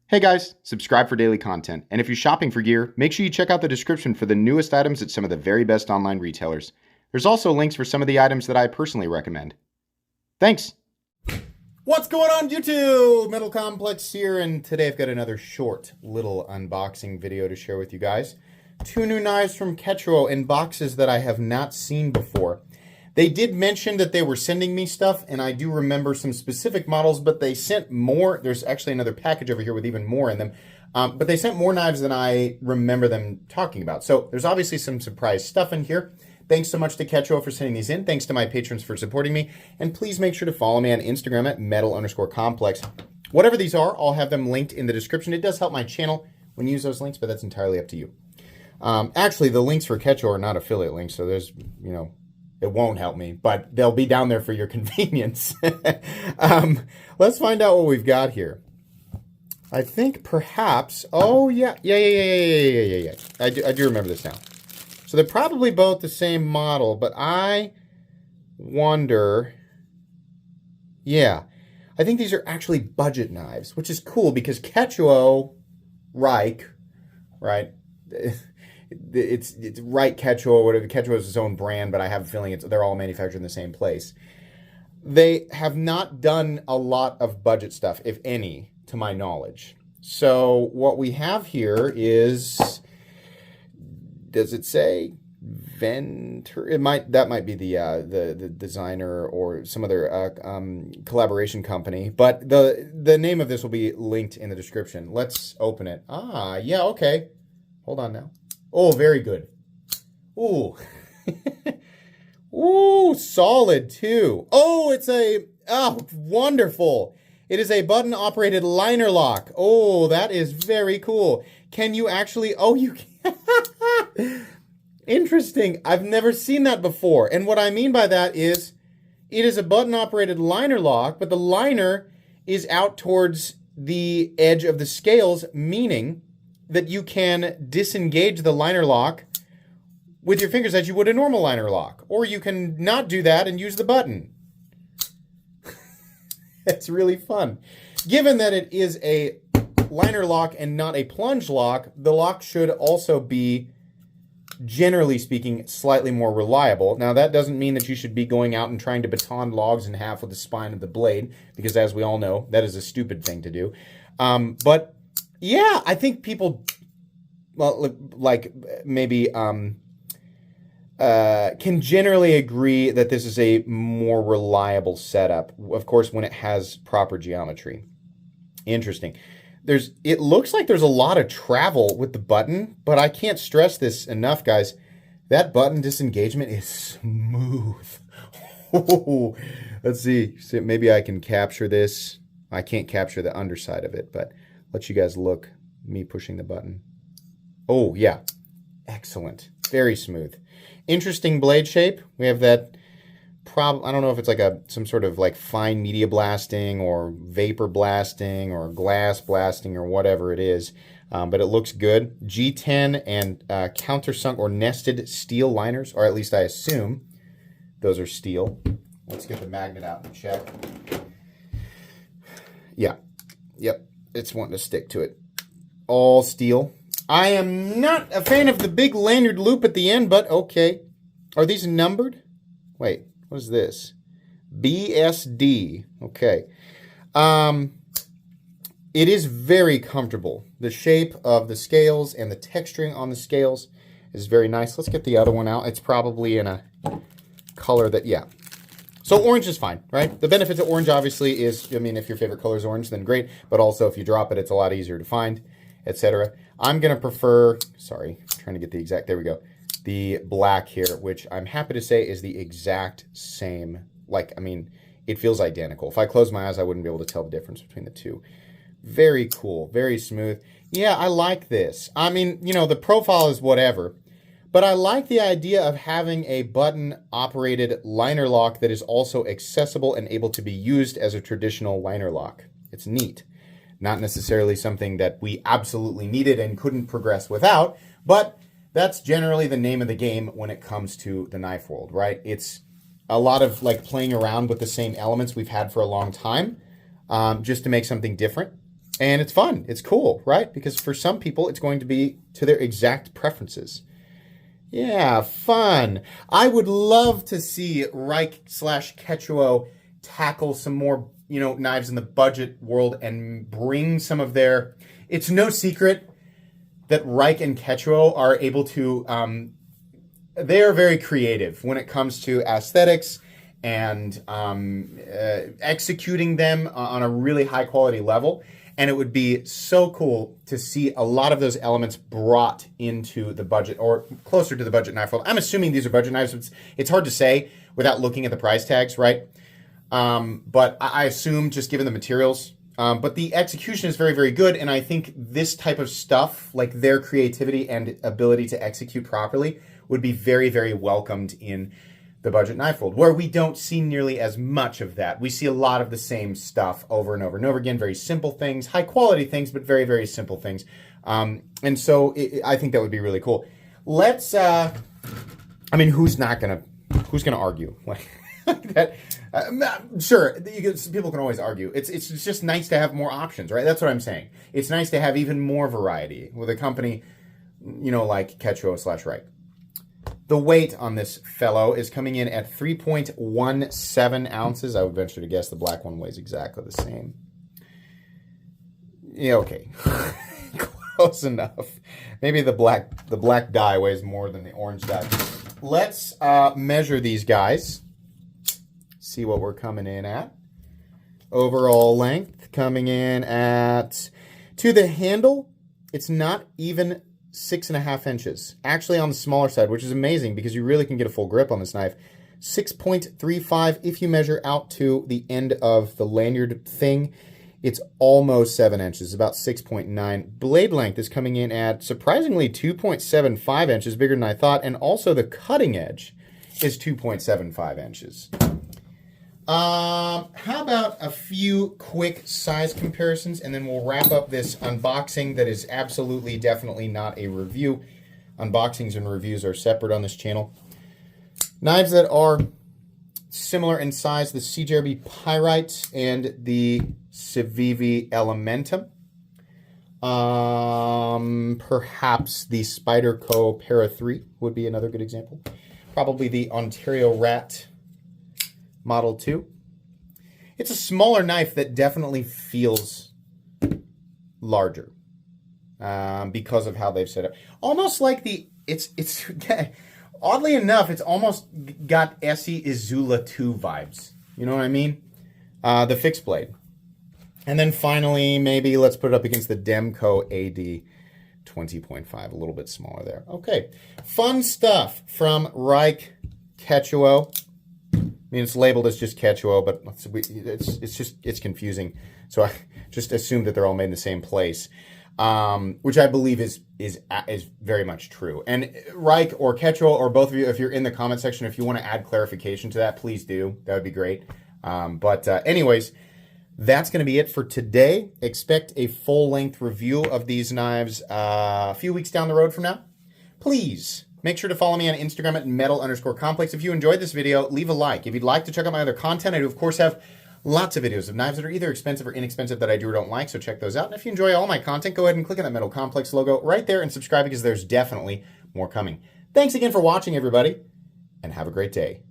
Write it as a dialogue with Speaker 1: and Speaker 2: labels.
Speaker 1: Hey guys, subscribe for daily content. And if you're shopping for gear, make sure you check out the description for the newest items at some of the very best online retailers. There's also links for some of the items that I personally recommend. Thanks! What's going on YouTube? Metal Complex here, and today I've got another short little unboxing video to share with you guys. Two new knives from Ketuo in boxes that I have not seen before. They did mention that they were sending me stuff, and I do remember some specific models, but they sent more. There's actually another package over here with even more in them. But they sent more knives than I remember them talking about. So there's obviously some surprise stuff in here. Thanks so much to Ketuo for sending these in. Thanks to my patrons for supporting me. And please make sure to follow me on Instagram at metal_complex. Whatever these are, I'll have them linked in the description. It does help my channel when you use those links, but that's entirely up to you. Actually, the links for Ketuo are not affiliate links, so there's, it won't help me, but they'll be down there for your convenience. Let's find out what we've got here. I think perhaps, oh yeah. I do remember this now. So they're probably both the same model, but I wonder, yeah. I think these are actually budget knives, which is cool because Ketuo, right? It's Reich Ketuo, whatever. Ketuo is its own brand, but I have a feeling they're all manufactured in the same place. They have not done a lot of budget stuff, if any, to my knowledge. So what we have here is, does it say Venter? That might be the designer or some other collaboration company, but the name of this will be linked in the description. Let's open it. Ah, yeah, okay. Hold on now. Oh, very good. Ooh. Ooh, solid too. Oh, wonderful. It is a button-operated liner lock. Oh, that is very cool. Can you actually, you can. Interesting. I've never seen that before. And what I mean by that is it is a button-operated liner lock, but the liner is out towards the edge of the scales, meaning that you can disengage the liner lock with your fingers as you would a normal liner lock. Or you can not do that and use the button. That's really fun. Given that it is a liner lock and not a plunge lock, the lock should also be, generally speaking, slightly more reliable. Now, that doesn't mean that you should be going out and trying to baton logs in half with the spine of the blade, because as we all know, that is a stupid thing to do. But yeah, I think people, well, like maybe can generally agree that this is a more reliable setup. Of course, when it has proper geometry. Interesting. It looks like there's a lot of travel with the button, but I can't stress this enough, guys. That button disengagement is smooth. Let's see. So maybe I can capture this. I can't capture the underside of it, but let you guys look, me pushing the button. Oh, yeah. Excellent. Very smooth. Interesting blade shape. We have that I don't know if it's like some sort of like fine media blasting or vapor blasting or glass blasting or whatever it is. But it looks good. G10 and countersunk or nested steel liners, or at least I assume those are steel. Let's get the magnet out and check. Yeah. Yep. It's wanting to stick to it. All steel. I am not a fan of the big lanyard loop at the end, but okay. Are these numbered? Wait, what is this? BSD. Okay. It is very comfortable. The shape of the scales and the texturing on the scales is very nice. Let's get the other one out. It's probably in a color that, yeah. So orange is fine, right? The benefit to orange, obviously, is, if your favorite color is orange, then great. But also, if you drop it, it's a lot easier to find, etc. I'm going to prefer, sorry, trying to get the exact, there we go. The black here, which I'm happy to say is the exact same. It feels identical. If I close my eyes, I wouldn't be able to tell the difference between the two. Very cool, very smooth. Yeah, I like this. The profile is whatever. But I like the idea of having a button-operated liner lock that is also accessible and able to be used as a traditional liner lock. It's neat. Not necessarily something that we absolutely needed and couldn't progress without, but that's generally the name of the game when it comes to the knife world, right? It's a lot of playing around with the same elements we've had for a long time, just to make something different. And it's fun. It's cool, right? Because for some people, it's going to be to their exact preferences. Yeah, fun. I would love to see Reich/Ketuo tackle some more, knives in the budget world and bring some of their... It's no secret that Reich and Ketuo are able to... they are very creative when it comes to aesthetics and executing them on a really high quality level. And it would be so cool to see a lot of those elements brought into the budget or closer to the budget knife world. I'm assuming these are budget knives. It's hard to say without looking at the price tags, right? But I assume just given the materials. But the execution is very, very good. And I think this type of stuff, like their creativity and ability to execute properly, would be very, very welcomed in the budget knife world, where we don't see nearly as much of that. We see a lot of the same stuff over and over and over again, very simple things, high quality things, but very, very simple things. And so I think that would be really cool. Let's, who's gonna argue? Like that? Sure, people can always argue. It's just nice to have more options, right? That's what I'm saying. It's nice to have even more variety with a company, like Ketuo/Reich. The weight on this fellow is coming in at 3.17 ounces. I would venture to guess the black one weighs exactly the same. Yeah, okay. Close enough. Maybe the black dye weighs more than the orange dye. Let's measure these guys. See what we're coming in at. Overall length coming in at, to the handle, it's not even 6.5 inches. Actually on the smaller side, which is amazing because you really can get a full grip on this knife. 6.35 if you measure out to the end of the lanyard thing. It's almost 7 inches, about 6.9. Blade length is coming in at surprisingly 2.75 inches, bigger than I thought, and also the cutting edge is 2.75 inches. How about a few quick size comparisons, and then we'll wrap up this unboxing that is absolutely, definitely not a review. Unboxings and reviews are separate on this channel. Knives that are similar in size, the CJRB Pyrite and the Civivi Elementum. Perhaps the Spyderco Para 3 would be another good example. Probably the Ontario Rat Model 2. It's a smaller knife that definitely feels larger because of how they've set it. Almost like it's oddly enough, it's almost got Essie Izula 2 vibes. You know what I mean? The fixed blade. And then finally, maybe let's put it up against the Demco AD 20.5, a little bit smaller there. Okay, fun stuff from Reich Ketuo. I mean, it's labeled as just Ketuo, but it's confusing. So I just assume that they're all made in the same place, which I believe is very much true. And Reich or Ketuo or both of you, if you're in the comment section, if you want to add clarification to that, please do. That would be great. Anyways, that's going to be it for today. Expect a full-length review of these knives a few weeks down the road from now. Please make sure to follow me on Instagram at metal_complex. If you enjoyed this video, leave a like. If you'd like to check out my other content, I do, of course, have lots of videos of knives that are either expensive or inexpensive that I do or don't like, so check those out. And if you enjoy all my content, go ahead and click on that Metal Complex logo right there and subscribe because there's definitely more coming. Thanks again for watching, everybody, and have a great day.